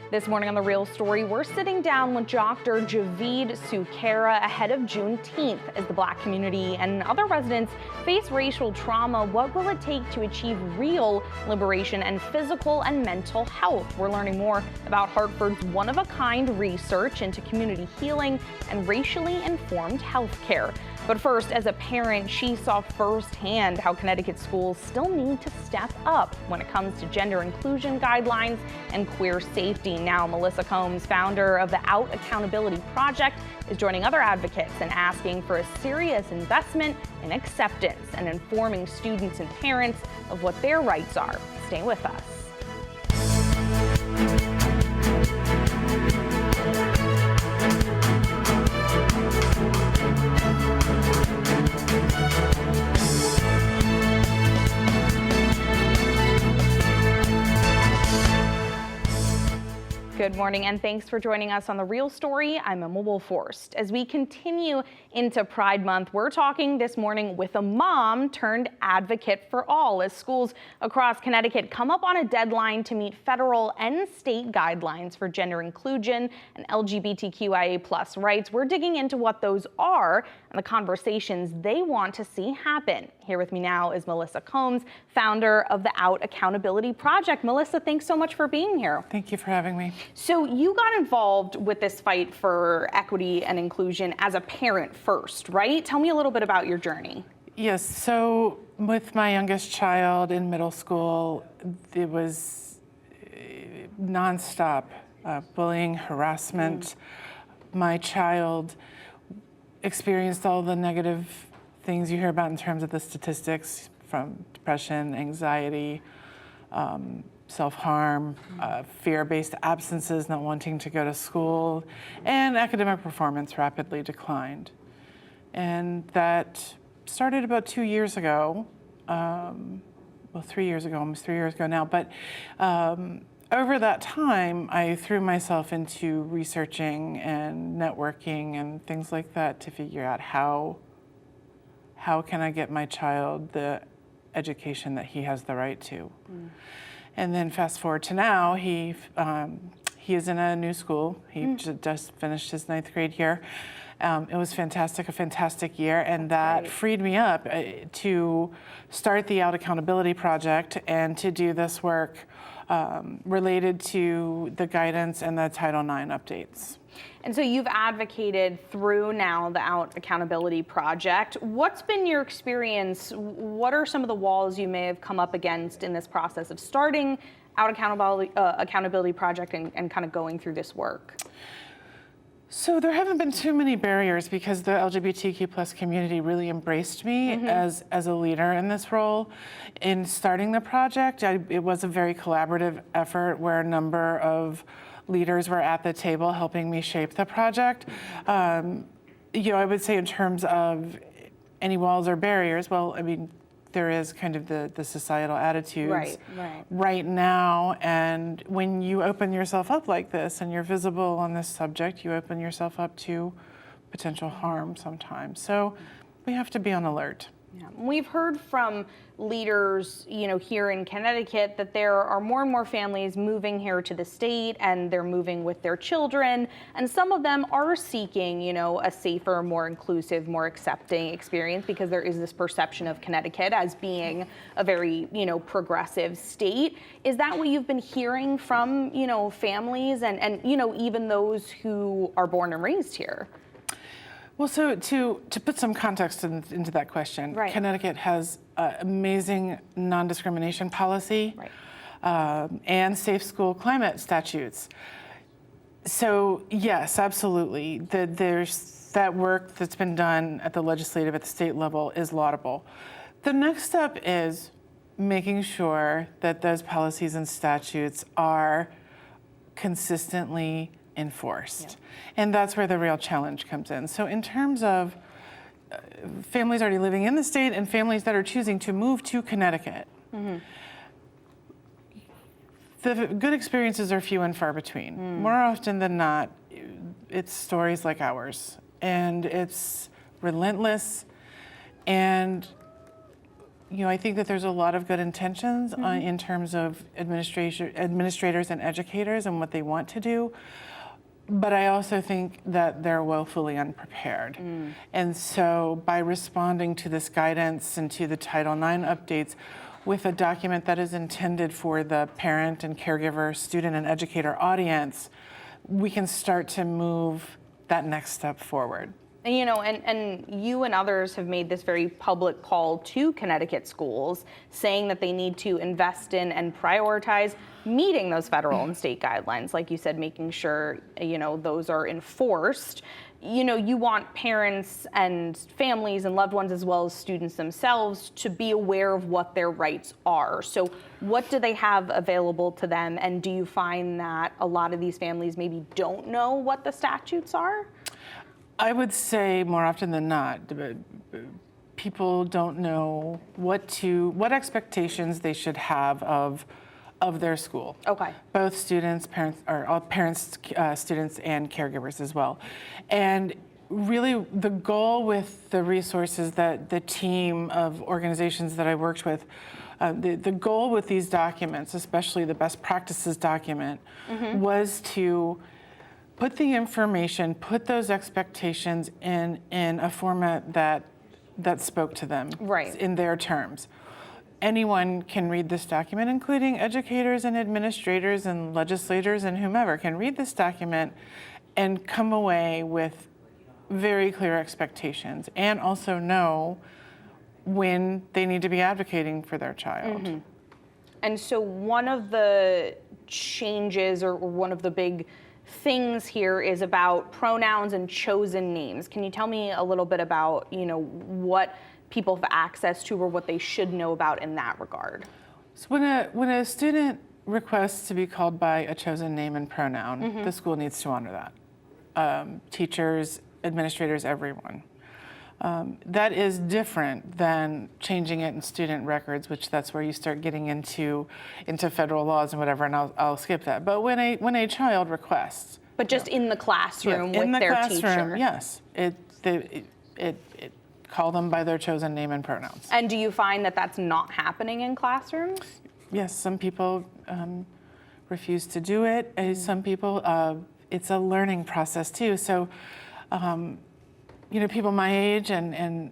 This morning on The Real Story, we're sitting down with Dr. Javeed Sukera ahead of Juneteenth as the Black community and other residents face racial trauma. What will it take to achieve real liberation and physical and mental health? We're learning more about Hartford's one-of-a-kind research into community healing and racially informed health care. But first, as a parent, she saw firsthand how Connecticut schools still need to step up when it comes to gender inclusion guidelines and queer safety. Now, Melissa Combs, founder of the Out Accountability Project, is joining other advocates and asking for a serious investment in acceptance and informing students and parents of what their rights are. Stay with us. Good morning, and thanks for joining us on The Real Story. I'm Emma Wulfhorst. As we continue into Pride Month, we're talking this morning with a mom turned advocate for all as schools across Connecticut come up on a deadline to meet federal and state guidelines for gender inclusion and LGBTQIA+ rights. We're digging into what those are and the conversations they want to see happen. Here with me now is Melissa Combs, founder of the Out Accountability Project. Melissa, thanks so much for being here. Thank you for having me. So you got involved with this fight for equity and inclusion as a parent first, right? Tell me a little bit about your journey. Yes, so with my youngest child in middle school, it was nonstop bullying, harassment. My child experienced all the negative things you hear about in terms of the statistics, from depression, anxiety, self-harm, fear-based absences, not wanting to go to school, and academic performance rapidly declined. And that started about 2 years ago, well, 3 years ago, almost 3 years ago now, but over that time, I threw myself into researching and networking and things like that to figure out how can I get my child the education that he has the right to. And then fast forward to now, he is in a new school. He just finished his 9th grade year. It was fantastic, a fantastic year, and that freed me up to start the Out Accountability Project and to do this work related to the guidance and the Title IX updates. And so you've advocated through now the Out Accountability Project. What's been your experience? What are some of the walls you may have come up against in this process of starting Out Accountability Project and kind of going through this work? So there haven't been too many barriers because the LGBTQ+ community really embraced me as a leader in this role. In starting the project, it was a very collaborative effort where a number of leaders were at the table helping me shape the project. I would say in terms of any walls or barriers, well, I mean, there is kind of the societal attitudes right now, and when you open yourself up like this and you're visible on this subject, you open yourself up to potential harm sometimes. So we have to be on alert. Yeah. We've heard from leaders, here in Connecticut that there are more and more families moving here to the state and they're moving with their children. And some of them are seeking, a safer, more inclusive, more accepting experience because there is this perception of Connecticut as being a very, progressive state. Is that what you've been hearing from, families and even those who are born and raised here? Well, so to put some context into that question, Connecticut has amazing non-discrimination policy and safe school climate statutes. So yes, absolutely. There's that work that's been done at the legislative, at the state level is laudable. The next step is making sure that those policies and statutes are consistently enforced. And that's where the real challenge comes in. So in terms of families already living in the state and families that are choosing to move to Connecticut, the good experiences are few and far between. More often than not, it's stories like ours, and it's relentless, and I think that there's a lot of good intentions in terms of administrators and educators and what they want to do. But I also think that they're woefully unprepared. And so by responding to this guidance and to the Title IX updates with a document that is intended for the parent and caregiver, student and educator audience, we can start to move that next step forward. And you and others have made this very public call to Connecticut schools, saying that they need to invest in and prioritize meeting those federal and state guidelines. Like you said, making sure, those are enforced. You want parents and families and loved ones, as well as students themselves, to be aware of what their rights are. So what do they have available to them? And do you find that a lot of these families maybe don't know what the statutes are? I would say more often than not, people don't know what expectations they should have of their school. Okay. Both students, parents, or all parents, students, and caregivers as well. And really, the goal with the resources that the team of organizations that I worked with, the goal with these documents, especially the best practices document, was to put the information, put those expectations in a format that spoke to them in their terms. Anyone can read this document, including educators and administrators and legislators and whomever can read this document and come away with very clear expectations and also know when they need to be advocating for their child. And so one of the changes, or one of the big things here, is about pronouns and chosen names. Can you tell me a little bit about, what people have access to or what they should know about in that regard? So when a student requests to be called by a chosen name and pronoun, the school needs to honor that. Teachers, administrators, everyone. That is different than changing it in student records, which that's where you start getting into federal laws and whatever, and I'll skip that. But when a child requests, but just in the classroom with their teacher, yes, it call them by their chosen name and pronouns. And do you find that that's not happening in classrooms? Yes, some people refuse to do it. Some people, it's a learning process too. So. People my age and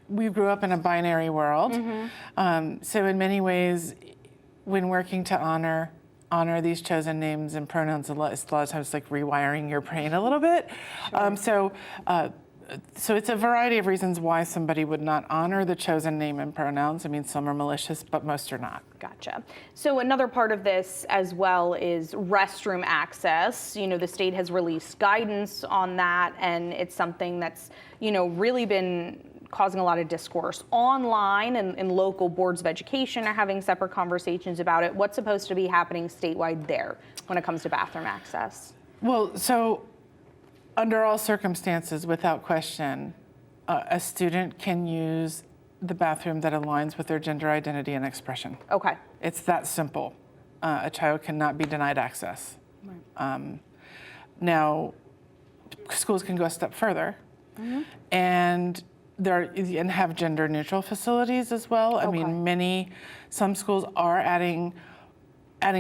we grew up in a binary world. So in many ways, when working to honor these chosen names and pronouns, a lot of times it's like rewiring your brain a little bit. So it's a variety of reasons why somebody would not honor the chosen name and pronouns. I mean, some are malicious, but most are not. Gotcha. So another part of this as well is restroom access. The state has released guidance on that, and it's something that's, really been causing a lot of discourse online, and local boards of education are having separate conversations about it. What's supposed to be happening statewide there when it comes to bathroom access? Well, so under all circumstances, without question, a student can use the bathroom that aligns with their gender identity and expression. Okay. It's that simple. A child cannot be denied access. Now, schools can go a step further and have gender neutral facilities as well. I mean, some schools are adding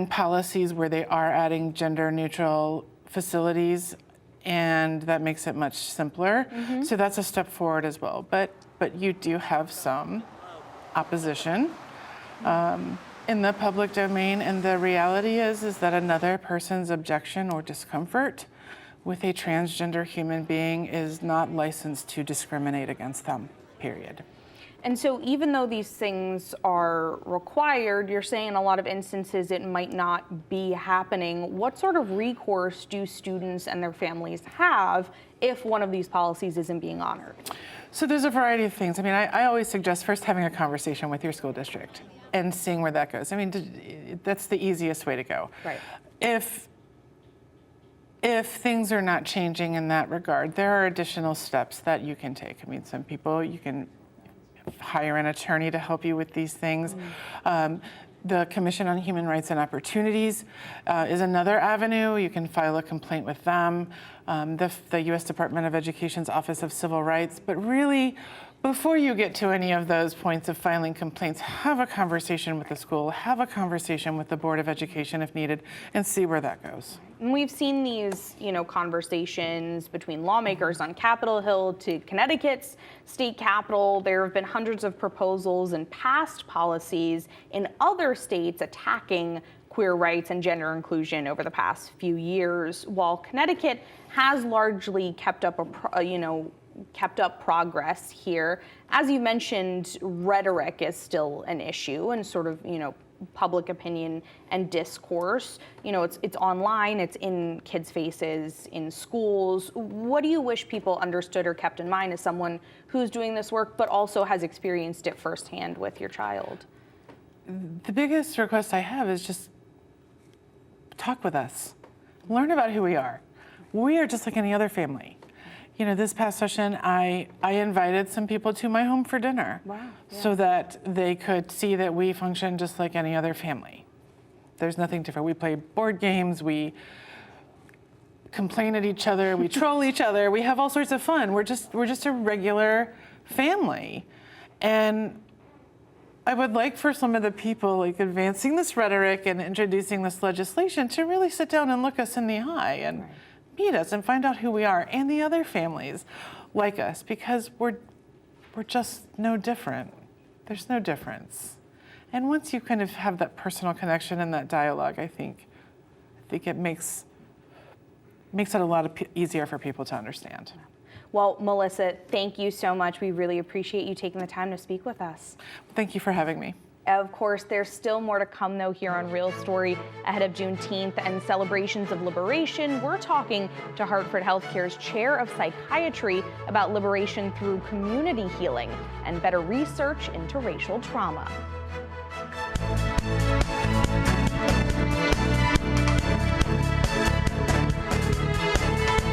policies where they are adding gender neutral facilities, and that makes it much simpler. So that's a step forward as well. But you do have some opposition in the public domain, and the reality is that another person's objection or discomfort with a transgender human being is not licensed to discriminate against them, period. And so even though these things are required, you're saying in a lot of instances it might not be happening. What sort of recourse do students and their families have if one of these policies isn't being honored? So there's a variety of things. I mean, I always suggest first having a conversation with your school district and seeing where that goes. I mean, that's the easiest way to go. Right. If things are not changing in that regard, there are additional steps that you can take. I mean, some people, you can hire an attorney to help you with these things. The Commission on Human Rights and Opportunities is another avenue. You can file a complaint with them. The U.S. Department of Education's Office of Civil Rights. But really, before you get to any of those points of filing complaints, have a conversation with the school, have a conversation with the Board of Education if needed, and see where that goes. And we've seen these, conversations between lawmakers on Capitol Hill to Connecticut's state capitol. There have been hundreds of proposals and passed policies in other states attacking queer rights and gender inclusion over the past few years, while Connecticut has largely kept up progress here. As you mentioned, rhetoric is still an issue and sort of, public opinion and discourse. It's online, it's in kids' faces, in schools. What do you wish people understood or kept in mind as someone who's doing this work, but also has experienced it firsthand with your child? The biggest request I have is just talk with us. Learn about who we are. We are just like any other family. This past session, I invited some people to my home for dinner. Wow, yeah. So that they could see that we function just like any other family. There's nothing different. We play board games, we complain at each other, we troll each other, we have all sorts of fun. We're just a regular family. And I would like for some of the people advancing this rhetoric and introducing this legislation to really sit down and look us in the eye and meet us and find out who we are and the other families like us, because we're just no different. There's no difference. And once you kind of have that personal connection and that dialogue, I think it makes it a lot easier for people to understand. Well, Melissa, thank you so much. We really appreciate you taking the time to speak with us. Thank you for having me. Of course, there's still more to come, though, here on Real Story ahead of Juneteenth and celebrations of liberation. We're talking to Hartford Healthcare's chair of psychiatry about liberation through community healing and better research into racial trauma.